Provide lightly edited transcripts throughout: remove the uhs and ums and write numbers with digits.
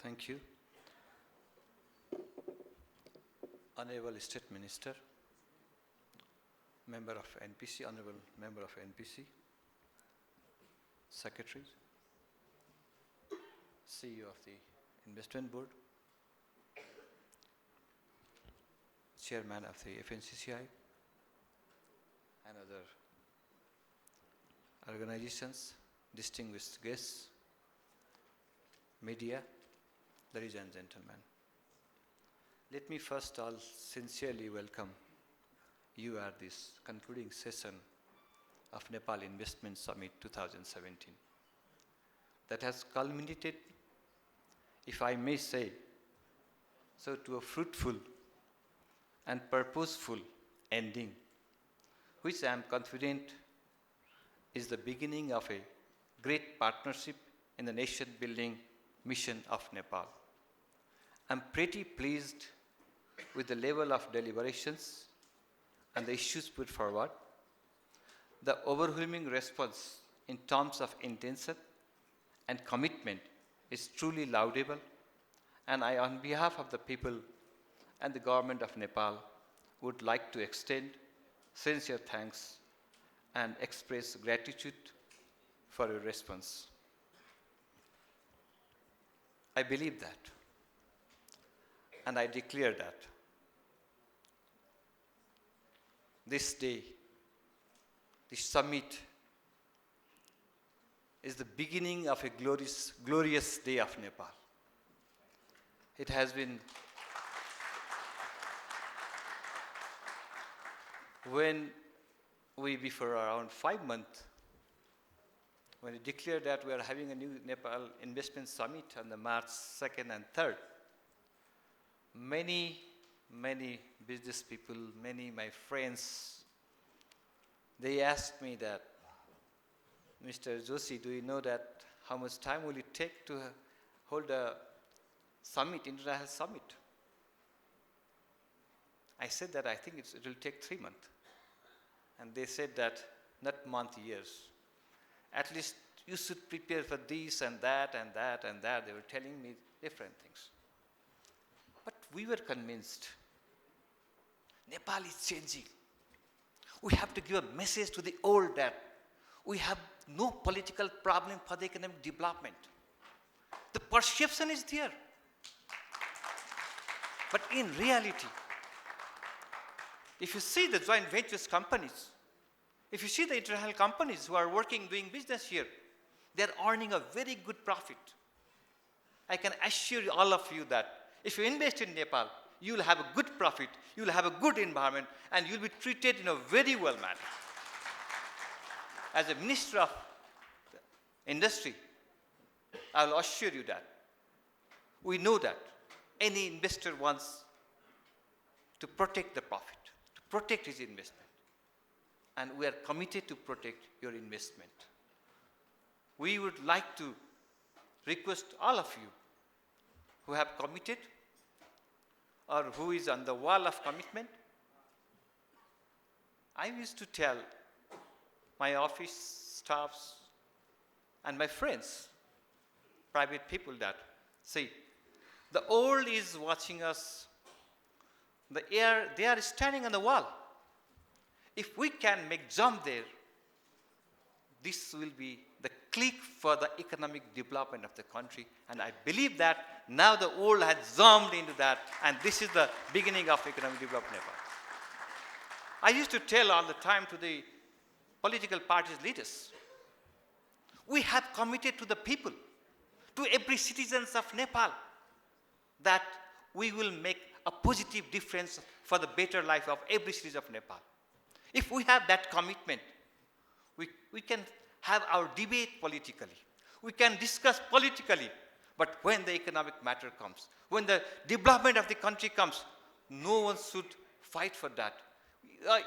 Thank you. Honorable State Minister, Member of NPC, Honorable Member of NPC, Secretary, CEO of the Investment Board, Chairman of the FNCCI, and other organizations, distinguished guests, media, ladies and gentlemen. Let me first all sincerely welcome you at this concluding session of Nepal Investment Summit 2017 that has culminated, if I may say, so to a fruitful and purposeful ending, which I am confident is the beginning of a great partnership in the nation-building mission of Nepal. I'm pretty pleased with the level of deliberations and the issues put forward. The overwhelming response in terms of intention and commitment is truly laudable, and I, on behalf of the people and the government of Nepal, would like to extend sincere thanks and express gratitude for your response. I believe that, and I declare that this day, this summit, is the beginning of a glorious day of Nepal. It has been when we, before around 5 months, when we declared that we are having a new Nepal Investment Summit on the March 2nd and 3rd, many business people, many my friends, they asked me that, Mr. Joshi, do you know that how much time will it take to hold a summit, international summit? I said that I think it will take 3 months. And they said that, not month, years. At least you should prepare for this and that and that and that. They were telling me different things. But we were convinced Nepal is changing. We have to give a message to the old that we have no political problem for the economic development. The perception is there. But in reality, if you see the joint ventures companies, if you see the international companies who are working, doing business here, they are earning a very good profit. I can assure all of you that if you invest in Nepal, you will have a good profit, you will have a good environment, and you will be treated in a very well manner. As a Minister of Industry, I will assure you that we know that any investor wants to protect the profit, to protect his investment. And we are committed to protect your investment. We would like to request all of you who have committed or who is on the wall of commitment. I used to tell my office staffs and my friends, private people, that, see, the old is watching us, they are standing on the wall. If we can make jump there, this will be the click for the economic development of the country. And I believe that now the old has jumped into that, and this is the beginning of economic development. I used to tell all the time to the political parties leaders, we have committed to the people, to every citizen of Nepal, that we will make a positive difference for the better life of every citizen of Nepal. If we have that commitment, we can have our debate politically. We can discuss politically. But when the economic matter comes, when the development of the country comes, no one should fight for that.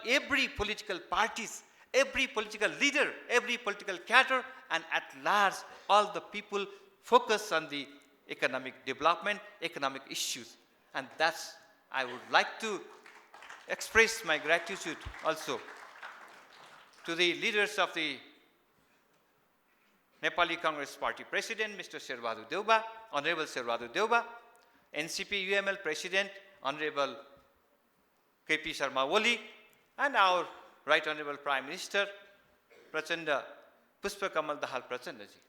Every political parties, every political leader, every political cadre, and at large, all the people focus on the economic development, economic issues. And that's, I would like to express my gratitude also to the leaders of the Nepali Congress Party President, Mr. Sherbahadur Deuba, Honorable Sri Deuba, NCP UML President, Honorable KP Sharma Oli, and our Right Honorable Prime Minister, Prachanda Pushpa Kamal Dahal Prachandaji.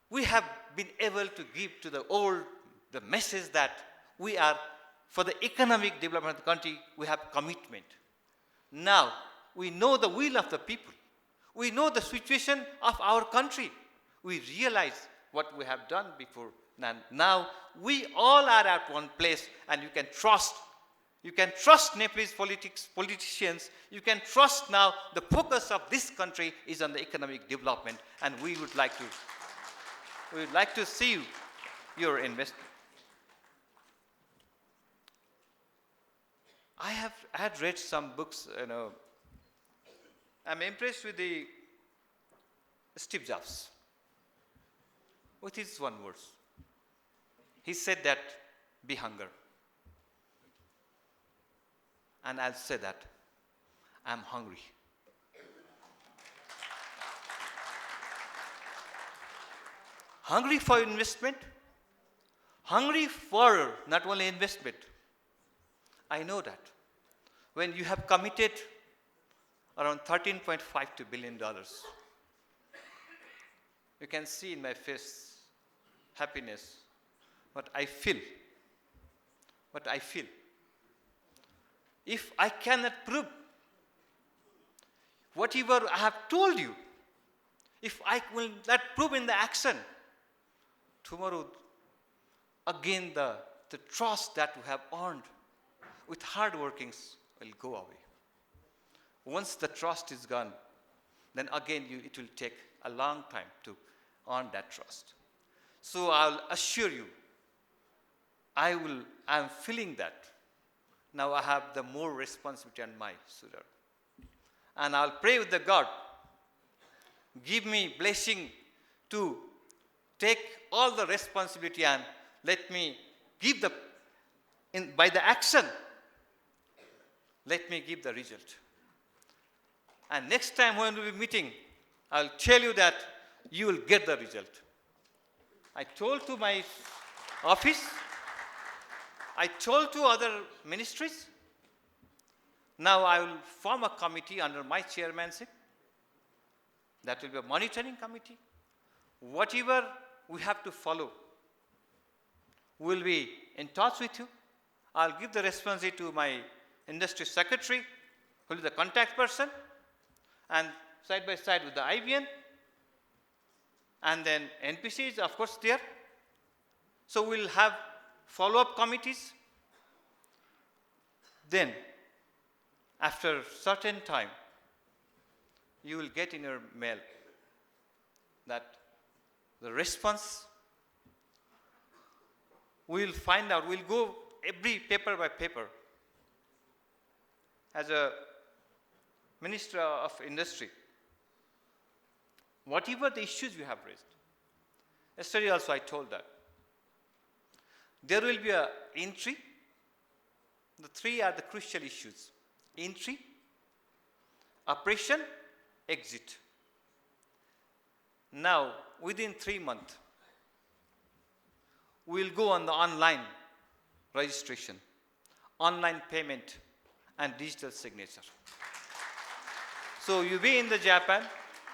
We have been able to give to the message that we are, for the economic development of the country, we have commitment. Now, we know the will of the people. We know the situation of our country. We realize what we have done before. And now, we all are at one place, and you can trust. You can trust Nepalese politicians. You can trust now the focus of this country is on the economic development, and we would like to see your investment. I had read some books, I'm impressed with the Steve Jobs, with his one words. He said that, be hunger. And I'll say that, I'm hungry. Hungry for investment, hungry for not only investment. I know that when you have committed around $13.52 billion, you can see in my face happiness, what I feel. If I cannot prove whatever I have told you, if I will not prove in the action, tomorrow again the trust that we have earned with hard workings will go away. Once the trust is gone, then again it will take a long time to earn that trust. So I'll assure you, I'm feeling that. Now I have the more responsibility on my shoulder. And I'll pray with the God, give me blessing to take all the responsibility and let me give by the action, let me give the result. And next time when we'll be meeting, I'll tell you that you will get the result. I told to my office, I told to other ministries, now I will form a committee under my chairmanship. That will be a monitoring committee. Whatever we have to follow, we'll be in touch with you. I'll give the responsibility to my industry secretary, who is the contact person, and side by side with the IBN, and then NPC is of course there. So we'll have follow-up committees. Then, after certain time, you will get in your mail that the response, we'll find out, we'll go every paper by paper. As a Minister of Industry, whatever the issues you have raised, yesterday also I told that, there will be an entry. The three are the crucial issues: entry, operation, exit. Now, within 3 months, we will go on the online registration, online payment, and digital signature. So you be in the Japan,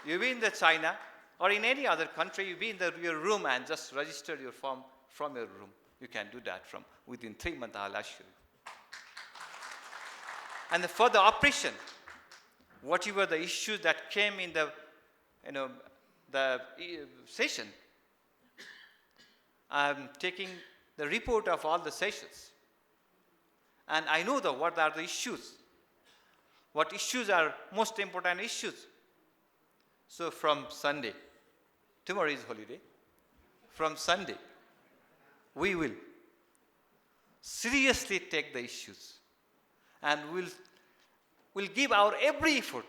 you be in the China, or in any other country, you be in your room and just register your form from your room. You can do that from within 3 months, I'll assure you. And for the operation, whatever the issues that came in the session, I'm taking the report of all the sessions. And I know what are the issues. What issues are most important issues. So from Sunday, tomorrow is holiday, from Sunday, we will seriously take the issues and we'll give our every effort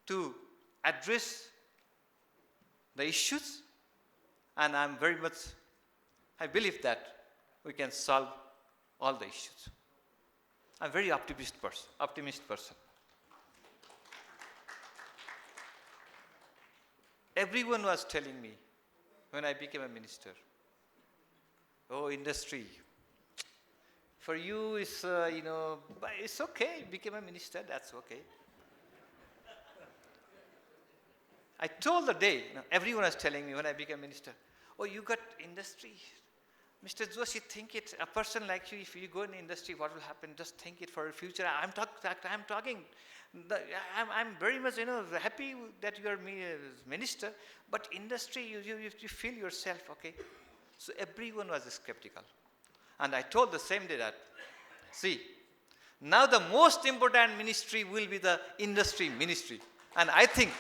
to address the issues, and I believe that we can solve all the issues. I'm a very optimistic person. Everyone was telling me, when I became a minister. Oh, industry. For you, it's, but it's okay. You became a minister, that's okay. I told the day, everyone was telling me when I became minister, oh, you got industry. Mr. Joshi, think it, a person like you, if you go in the industry, what will happen? Just think it for the future. I'm talking. I'm very much, happy that you are minister, but industry, you feel yourself, okay? So everyone was skeptical. And I told the same day that, see, now the most important ministry will be the industry ministry. And I think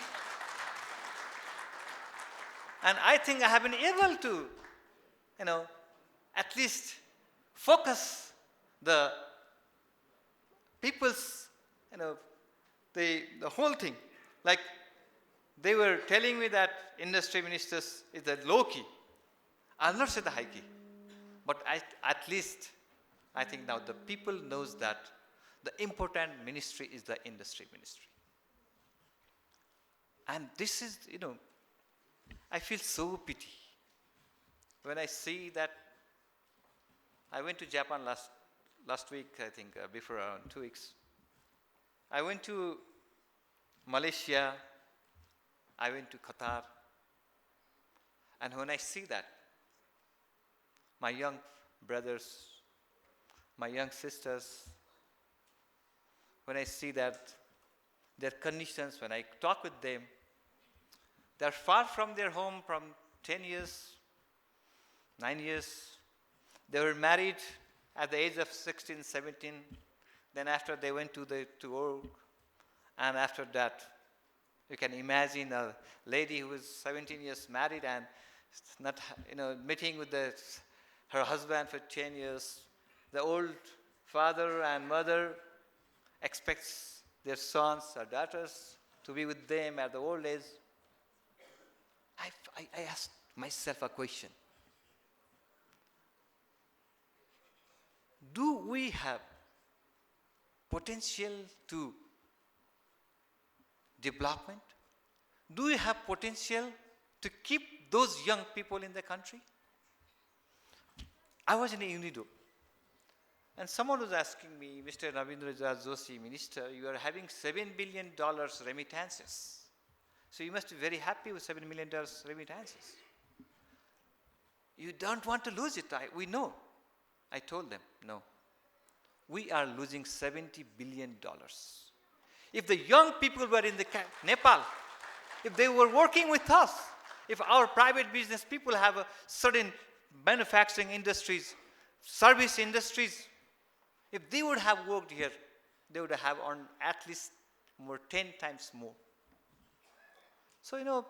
I have been able to, at least focus the people's, the whole thing. Like they were telling me that industry ministers is the low key. I'll not say the high key. But at least I think now the people knows that the important ministry is the industry ministry. And this is, I feel so pity when I see that. I went to Japan last week, I think, before around 2 weeks. I went to Malaysia. I went to Qatar. And when I see that, my young brothers, my young sisters, when I see that their conditions, when I talk with them, they're far from their home from 10 years, 9 years. They were married at the age of 16, 17. Then after they went to work. And after that, you can imagine a lady who was 17 years married and not, meeting with her husband for 10 years. The old father and mother expects their sons or daughters to be with them at the old age. I asked myself a question. Do we have potential to development? Do we have potential to keep those young people in the country? I was in a UNIDO, and someone was asking me, Mr. Nabindra Raj Joshi, Minister, you are having $7 billion remittances. So you must be very happy with $7 million remittances. You don't want to lose it, we know. I told them, no. We are losing $70 billion. If the young people were in Nepal, if they were working with us, if our private business people have a certain manufacturing industries, service industries, if they would have worked here, they would have earned at least 10 times more. So,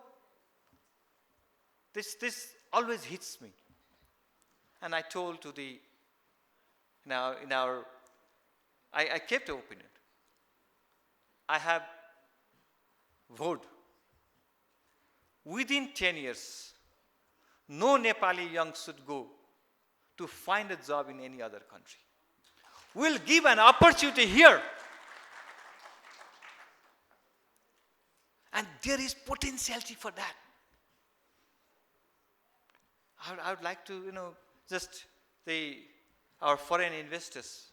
this always hits me. And I told to I kept an opinion. I have vowed within 10 years, no Nepali young should go to find a job in any other country. We'll give an opportunity here. And there is potentiality for that. I would like to, our foreign investors.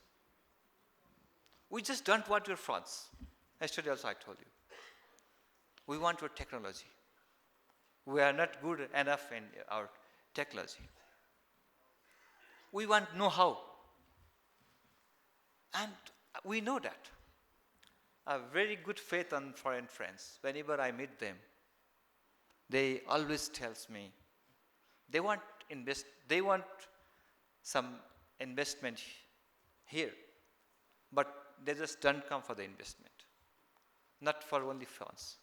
We just don't want your funds. Yesterday also I told you. We want your technology. We are not good enough in our technology. We want know-how. And we know that. I have very good faith on foreign friends. Whenever I meet them, they always tells me they want some investment here, but they just don't come for the investment, not for only funds.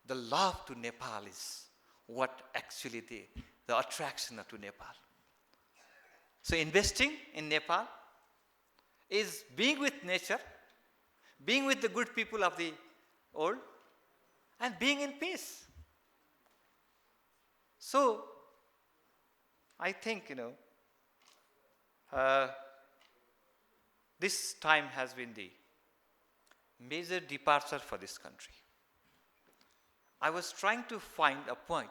The love to Nepal is what actually the attraction to Nepal. So investing in Nepal is being with nature, being with the good people of the old, and being in peace. So, I think, this time has been the major departure for this country. I was trying to find a point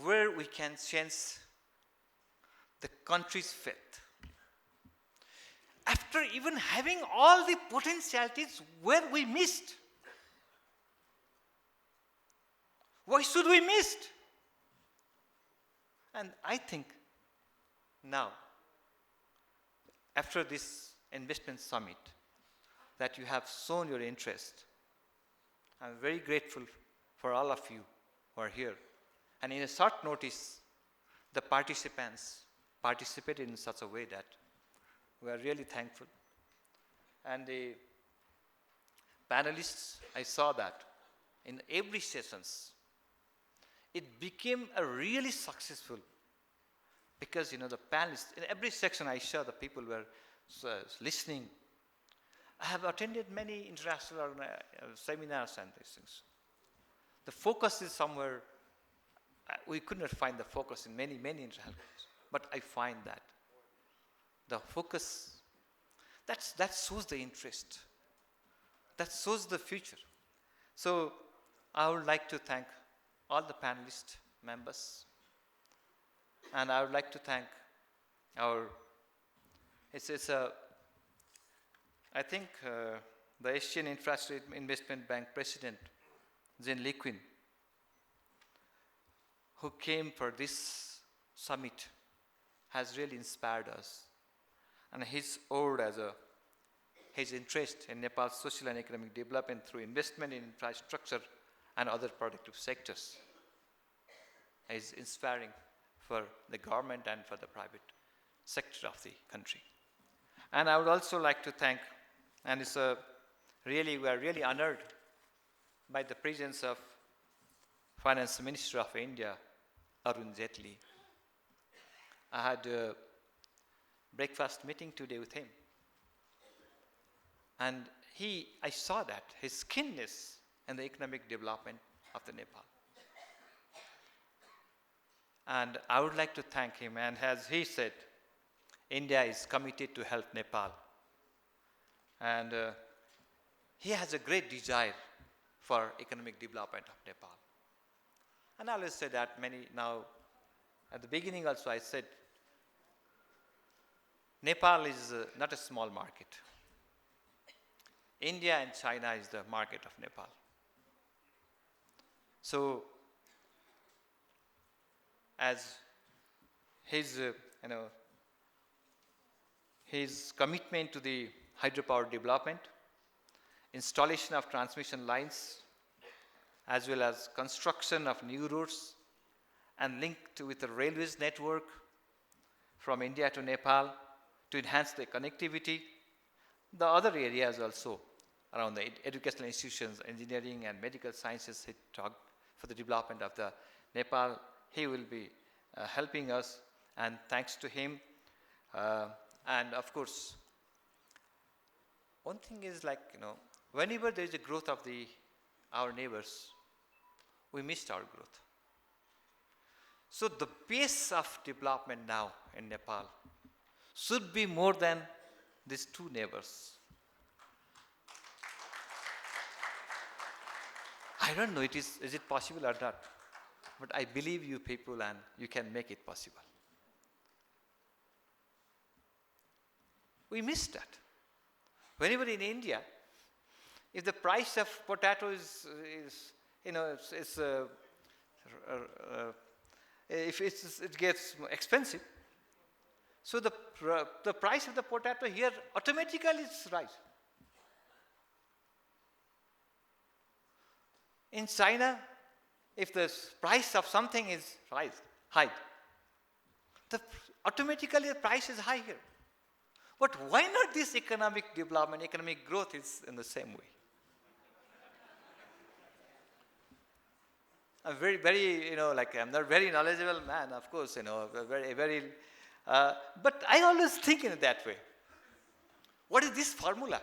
where we can change the country's fate. After even having all the potentialities, where we missed. Why should we miss? And I think now, after this investment summit, that you have shown your interest. I'm very grateful for all of you who are here. And in a short notice, the participants participated in such a way that we are really thankful. And the panelists, I saw that in every sessions, it became a really successful, because the panelists, in every section I saw the people were listening. I have attended many international seminars and these things. The focus is somewhere, we could not find the focus in many international groups, but I find that the focus, that shows the interest, that shows the future. So I would like to thank all the panelist members, and I would like to thank our, I think the Asian Infrastructure Investment Bank President, Jin Liquin, who came for this summit, has really inspired us. And his ode his interest in Nepal's social and economic development through investment in infrastructure and other productive sectors is inspiring for the government and for the private sector of the country. And I would also like to thank, and we are really honored by the presence of Finance Minister of India, Arun Jaitley. I had a breakfast meeting today with him. And I saw that, his keenness in the economic development of the Nepal. And I would like to thank him, and as he said, India is committed to help Nepal. And he has a great desire for economic development of Nepal. And I always say that at the beginning also I said, Nepal is not a small market. India and China is the market of Nepal. So, as his commitment to the hydropower development, installation of transmission lines, as well as construction of new routes, and linked with the railways network from India to Nepal to enhance the connectivity. The other areas also around the educational institutions, engineering and medical sciences, he talked for the development of the Nepal. He will be helping us, and thanks to him. And of course, one thing is whenever there is a growth of our neighbors, we missed our growth. So the pace of development now in Nepal should be more than these two neighbors. I don't know is it possible or not, but I believe you people and you can make it possible. We missed that. Whenever in India, if the price of potato if it gets expensive, so the price of the potato here automatically is rise. In China, if the price of something is high, automatically the price is high here. But why not this economic development, economic growth is in the same way? I'm I'm not very knowledgeable man, of course, but I always think in that way. What is this formula?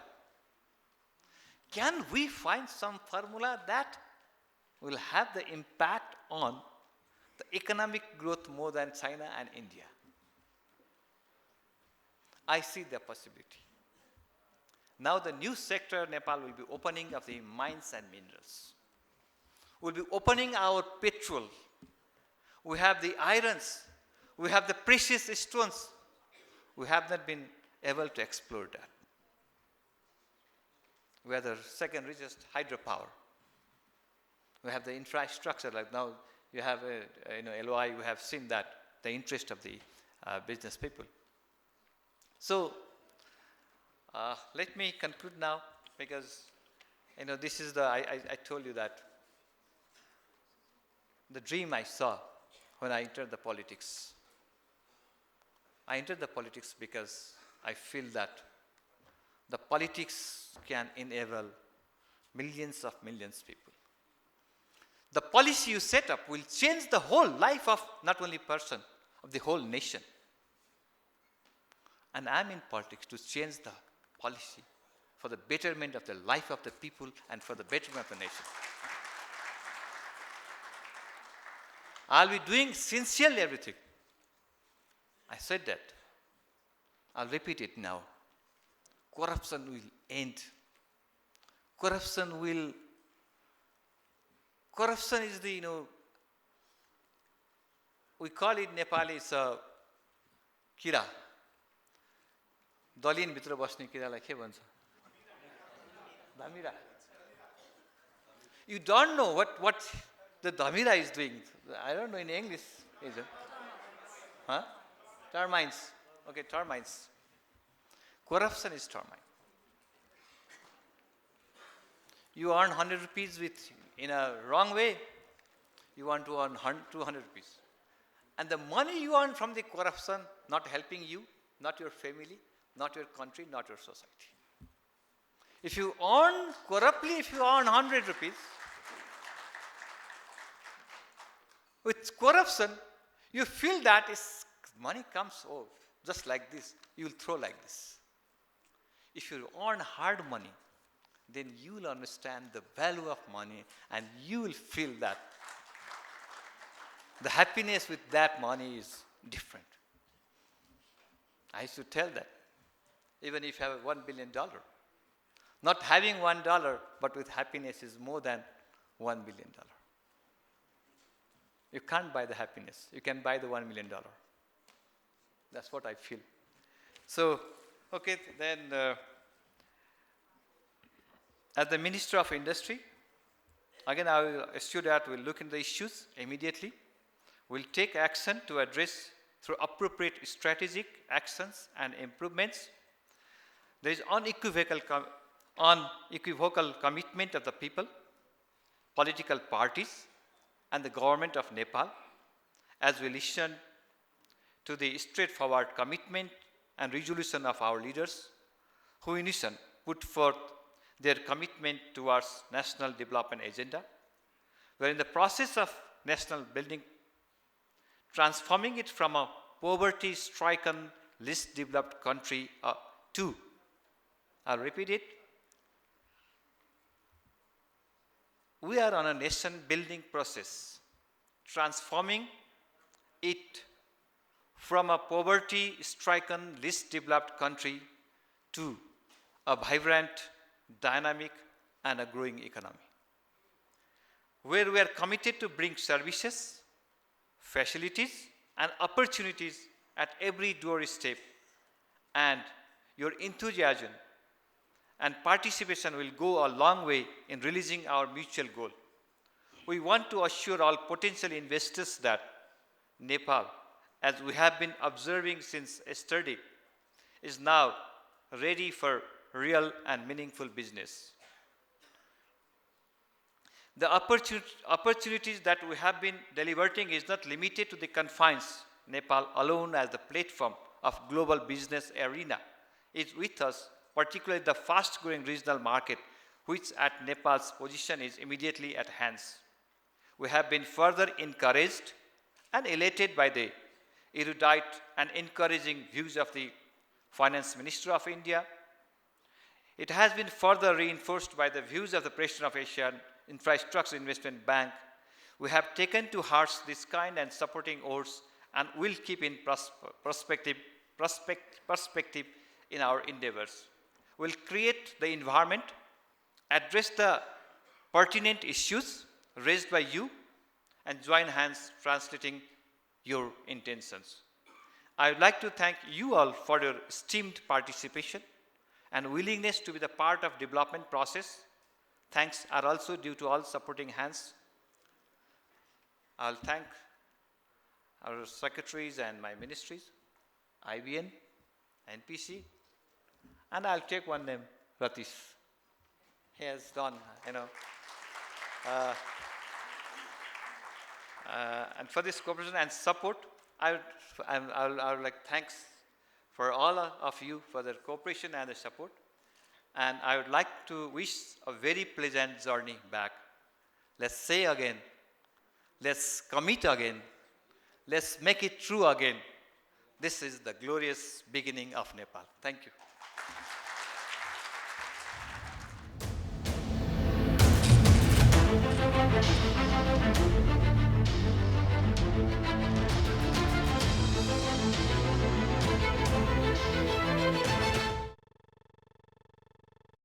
Can we find some formula that will have the impact on the economic growth more than China and India? I see the possibility. Now the new sector Nepal will be opening of the mines and minerals. We'll be opening our petrol. We have the irons. We have the precious stones. We have not been able to explore that. We are the second richest hydropower. We have the infrastructure, like now you have a LOI, we have seen that, the interest of the business people. So, let me conclude now, because this is I told you that the dream I saw when I entered the politics. I entered the politics because I feel that the politics can enable millions of people. The policy you set up will change the whole life of not only person, of the whole nation. And I'm in politics to change the policy for the betterment of the life of the people and for the betterment of the nation. I'll be doing sincerely everything. I said that. I'll repeat it now. Corruption will end. Corruption is the, we call it Nepali, it's a kira. Dalin bitra basne kira like ke bhancha? Dhamira. You don't know what the dhamira is doing. I don't know in English, is it? Huh? Termites. Okay, termites. Corruption is termite. You earn 100 rupees in a wrong way, you want to earn 200 rupees. And the money you earn from the corruption not helping you, not your family, not your country, not your society. If you earn corruptly, if you earn 100 rupees, with corruption, you feel that money comes just like this, you will throw like this. If you earn hard money, then you will understand the value of money and you will feel that the happiness with that money is different. I used to tell that. Even if you have $1 billion, not having $1, but with happiness is more than $1 billion. You can't buy the happiness. You can buy the $1 million. That's what I feel. So, okay, then as the Minister of Industry, again I will assure that we'll look into the issues immediately. We'll take action to address through appropriate strategic actions and improvements. There is unequivocal commitment of the people, political parties, and the government of Nepal, as we listen to the straightforward commitment and resolution of our leaders, who in unison put forth their commitment towards national development agenda. We are in the process of national building, transforming it from a poverty-stricken, least developed country to, I'll repeat it, we are on a nation building process, transforming it from a poverty-stricken, least developed country to a vibrant, dynamic, and a growing economy, where we are committed to bring services, facilities, and opportunities at every doorstep, and your enthusiasm and participation will go a long way in realizing our mutual goal. We want to assure all potential investors that Nepal, as we have been observing since yesterday, is now ready for real and meaningful business. The opportunities that we have been delivering is not limited to the confines. Nepal alone as the platform of global business arena is with us, particularly the fast-growing regional market, which at Nepal's position is immediately at hand. We have been further encouraged and elated by the erudite and encouraging views of the Finance Minister of India. It has been further reinforced by the views of the President of Asian Infrastructure Investment Bank. We have taken to heart this kind and supporting oars and will keep in perspective in our endeavors. We'll create the environment, address the pertinent issues raised by you, and join hands translating your intentions. I would like to thank you all for your esteemed participation and willingness to be the part of development process. Thanks are also due to all supporting hands. I'll thank our secretaries and my ministries, IBN, NPC, and I'll take one name, Ratish. He has done, and for this cooperation and support, I would like thanks for all of you for their cooperation and the support. And I would like to wish a very pleasant journey back. Let's say again, let's commit again, let's make it true again. This is the glorious beginning of Nepal. Thank you.